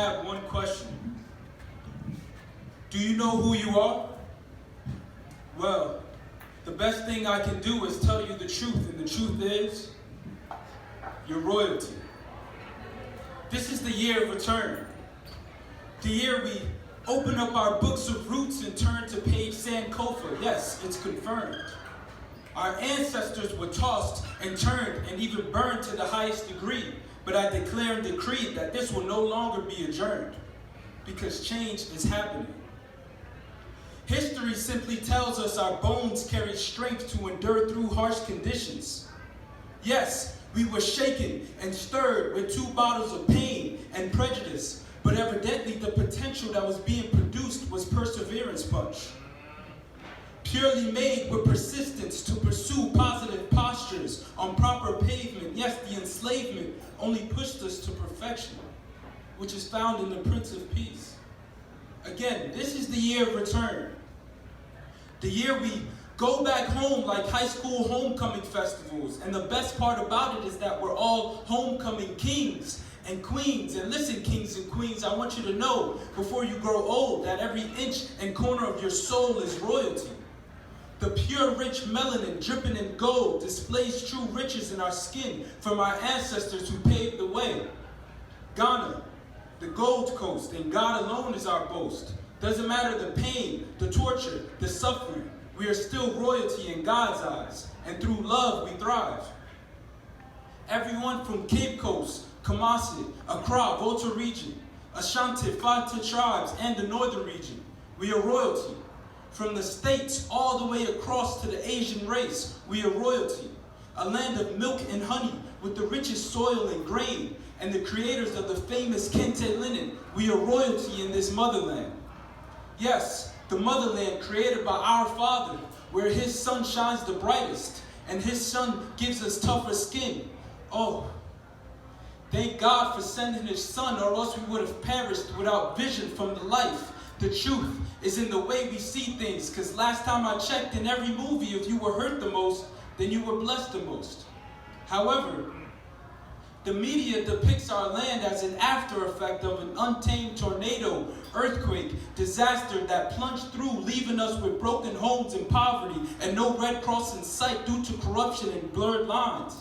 have one question. Do you know who you are? Well, the best thing I can do is tell you the truth, and the truth is, you're royalty. This is the year of return. The year we open up our books of roots and turn to page Sankofa. Yes, it's confirmed. Our ancestors were tossed and turned and even burned to the highest degree. But I declare and decree that this will no longer be adjourned, because change is happening. History simply tells us our bones carry strength to endure through harsh conditions. Yes, we were shaken and stirred with 2 bottles of pain and prejudice, but evidently the potential that was being produced was perseverance punch. Purely made with persistence to pursue positive postures on proper pavement. Yes, the enslavement only pushed us to perfection, which is found in the Prince of Peace. Again, this is the year of return. The year we go back home like high school homecoming festivals. And the best part about it is that we're all homecoming kings and queens. And listen, kings and queens, I want you to know before you grow old that every inch and corner of your soul is royalty. The pure, rich melanin dripping in gold displays true riches in our skin from our ancestors who paved the way. Ghana, the Gold Coast, and God alone is our boast. Doesn't matter the pain, the torture, the suffering, we are still royalty in God's eyes, and through love we thrive. Everyone from Cape Coast, Kumasi, Accra, Volta region, Ashanti, Fata tribes, and the northern region, we are royalty. From the States all the way across to the Asian race, we are royalty. A land of milk and honey with the richest soil and grain, and the creators of the famous Kente linen, we are royalty in this motherland. Yes, the motherland created by our Father, where his sun shines the brightest, and his sun gives us tougher skin. Oh, thank God for sending his son, or else we would have perished without vision from the life. The truth is in the way we see things, because last time I checked, in every movie, if you were hurt the most, then you were blessed the most. However, the media depicts our land as an after effect of an untamed tornado, earthquake, disaster that plunged through, leaving us with broken homes and poverty, and no Red Cross in sight due to corruption and blurred lines.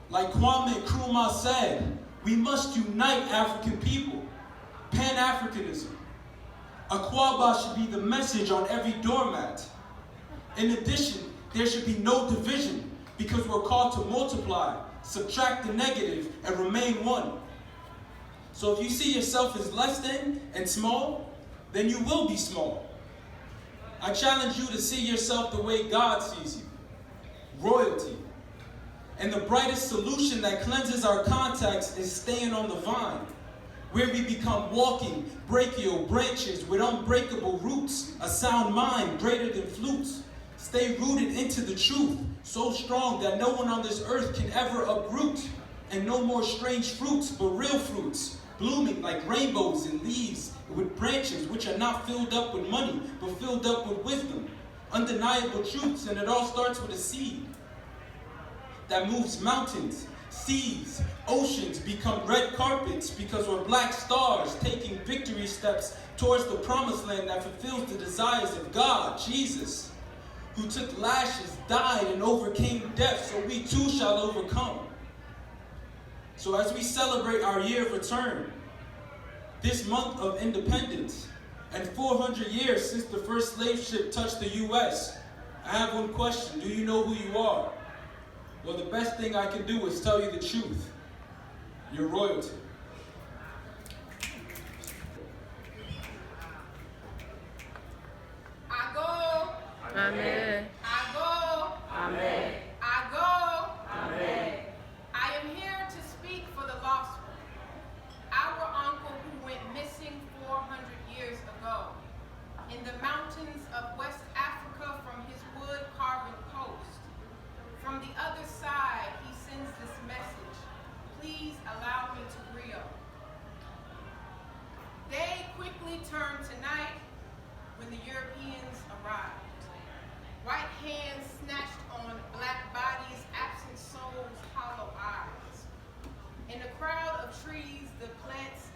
Like Kwame Nkrumah said, we must unite African people. Pan-Africanism. Akwaba should be the message on every doormat. In addition, there should be no division, because we're called to multiply, subtract the negative, and remain one. So if you see yourself as less than and small, then you will be small. I challenge you to see yourself the way God sees you. Royalty. And the brightest solution that cleanses our contacts is staying on the vine, where we become walking, brachial branches with unbreakable roots, a sound mind greater than flutes. Stay rooted into the truth, so strong that no one on this earth can ever uproot. And no more strange fruits, but real fruits, blooming like rainbows and leaves with branches which are not filled up with money, but filled up with wisdom. Undeniable truths, and it all starts with a seed that moves mountains, seas, oceans become red carpets, because we're black stars taking victory steps towards the promised land that fulfills the desires of God, Jesus, who took lashes, died, and overcame death, so we too shall overcome. So as we celebrate our year of return, this month of independence, and 400 years since the first slave ship touched the U.S., I have one question. Do you know who you are? Well, the best thing I can do is tell you the truth. You're royalty. I go. Amen. I go. Amen. I go. Amen. I am here to speak for the lost one. Our uncle who went missing 400 years ago in the mountains of West Africa from his wood-carving post. From the other side, he sends this message. Please allow me to grieve. Day quickly turned to night when the Europeans arrived. White hands snatched on black bodies, absent souls, hollow eyes. In a crowd of trees, the plants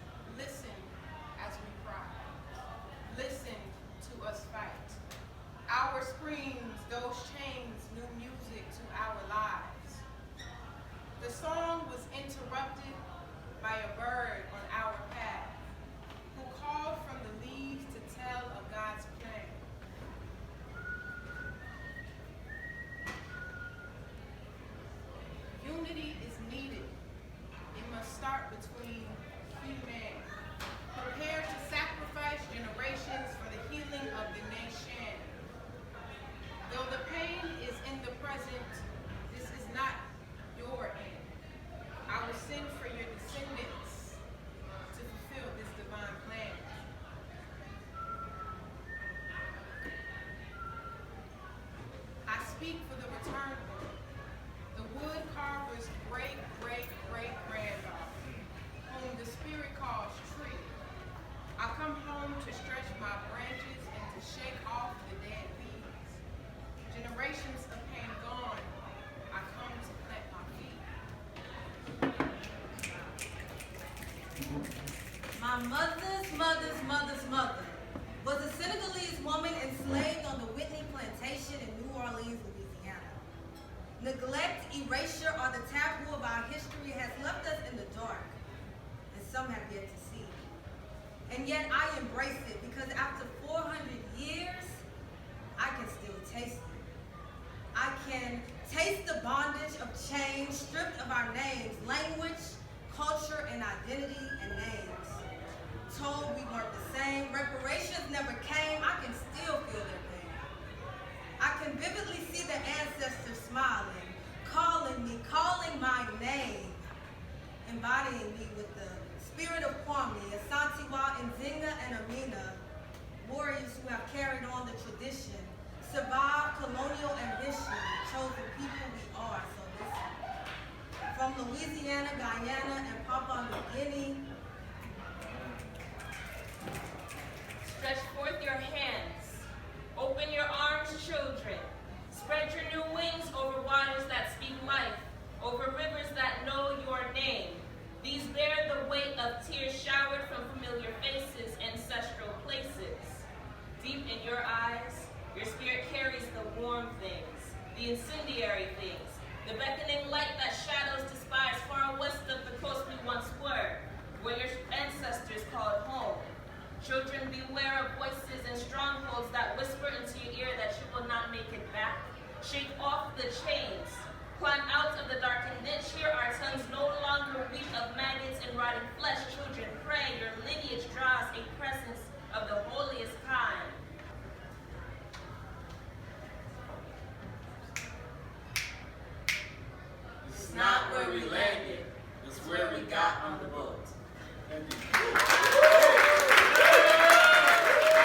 to stretch my branches and to shake off the dead leaves. Generations of pain gone, I come to plant my feet. My mother's mother's mother's mother was a Senegalese woman enslaved on the Whitney plantation in New Orleans, Louisiana. Neglect, erasure, or the taboo of our history has left us in the dark, and some have yet to see. And yet I embrace it because after 400 years, I can still taste it. I can taste the bondage of change, stripped of our names, language, culture, and identity, and names. Told we weren't the same, reparations never came, I can still feel their pain. I can vividly see the ancestors smiling, calling me, calling my name, embodying me with the spirit of Kwame, Asantewaa, Nzinga, and Amina, warriors who have carried on the tradition, survived colonial ambition, chosen people we are, so listen. From Louisiana, Guyana, and Papua New Guinea, stretch forth your hands. Open your arms, children. Spread your new wings over waters that speak life, over rivers that know your name. These bear the weight of tears showered from familiar faces, ancestral places. Deep in your eyes, your spirit carries the warm things, the incendiary things, the beckoning light that shadows despise far west of the coast we once were, where your ancestors called home. Children, beware of voices and strongholds that whisper into your ear that you will not make it back. Shake off the chains. Climb out